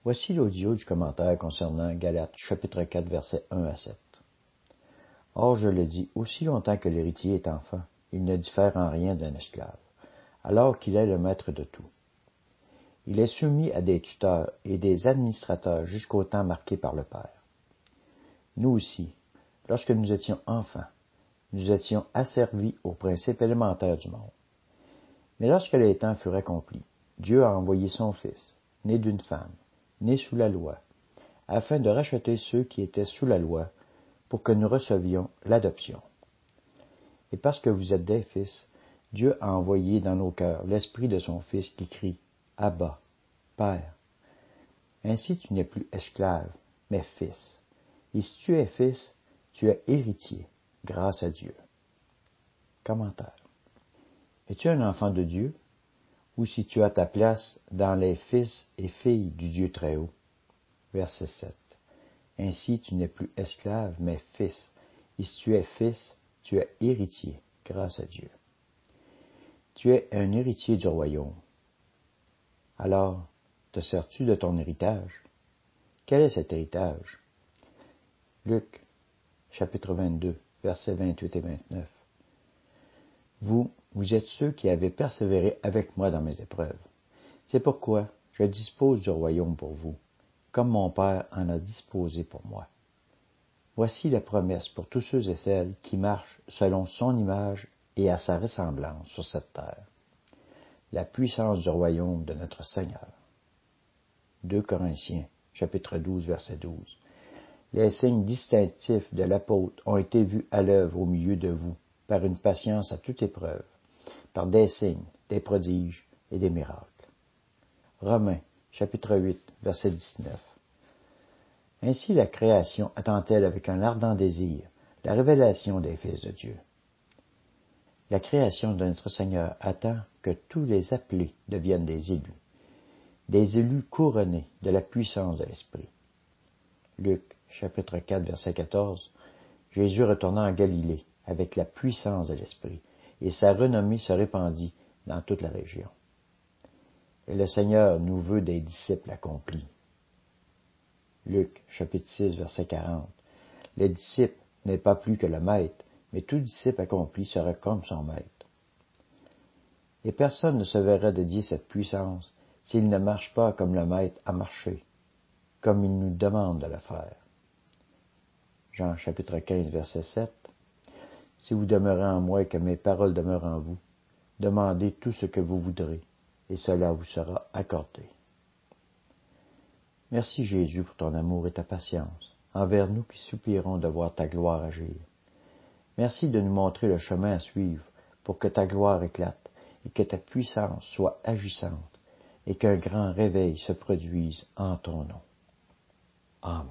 Voici l'audio du commentaire concernant Galates chapitre 4 versets 1 à 7. Or je le dis, aussi longtemps que l'héritier est enfant, il ne diffère en rien d'un esclave, alors qu'il est le maître de tout. Il est soumis à des tuteurs et des administrateurs jusqu'au temps marqué par le Père. Nous aussi, lorsque nous étions enfants, nous étions asservis aux principes élémentaires du monde. Mais lorsque les temps furent accomplis, Dieu a envoyé son Fils, né d'une femme, né sous la loi, afin de racheter ceux qui étaient sous la loi, pour que nous recevions l'adoption. Et parce que vous êtes des fils, Dieu a envoyé dans nos cœurs l'Esprit de son Fils qui crie « Abba, Père ». Ainsi tu n'es plus esclave, mais fils. Et si tu es fils, tu es héritier, grâce à Dieu. Commentaire. Es-tu un enfant de Dieu? Ou si tu as ta place dans les fils et filles du Dieu très haut? Verset 7. Ainsi tu n'es plus esclave, mais fils. Et si tu es fils, tu es héritier, grâce à Dieu. Tu es un héritier du royaume. Alors, te sers-tu de ton héritage? Quel est cet héritage? Luc, chapitre 22, versets 28 et 29. Vous êtes ceux qui avez persévéré avec moi dans mes épreuves. C'est pourquoi je dispose du royaume pour vous, comme mon Père en a disposé pour moi. Voici la promesse pour tous ceux et celles qui marchent selon son image et à sa ressemblance sur cette terre. La puissance du royaume de notre Seigneur. 2 Corinthiens, chapitre 12, verset 12. Les signes distinctifs de l'apôtre ont été vus à l'œuvre au milieu de vous, par une patience à toute épreuve, par des signes, des prodiges et des miracles. Romains, chapitre 8, verset 19. Ainsi la création attend-elle avec un ardent désir la révélation des fils de Dieu. La création de notre Seigneur attend que tous les appelés deviennent des élus couronnés de la puissance de l'Esprit. Luc, chapitre 4, verset 14. Jésus retourna en Galilée avec la puissance de l'Esprit, et sa renommée se répandit dans toute la région. Et le Seigneur nous veut des disciples accomplis. Luc, chapitre 6, verset 40. Le disciple n'est pas plus que le maître, mais tout disciple accompli sera comme son maître. Et personne ne se verra dédier cette puissance s'il ne marche pas comme le maître a marché, comme il nous demande de le faire. Jean, chapitre 15, verset 7. Si vous demeurez en moi et que mes paroles demeurent en vous, demandez tout ce que vous voudrez, et cela vous sera accordé. Merci Jésus pour ton amour et ta patience, envers nous qui soupirons de voir ta gloire agir. Merci de nous montrer le chemin à suivre pour que ta gloire éclate et que ta puissance soit agissante et qu'un grand réveil se produise en ton nom. Amen.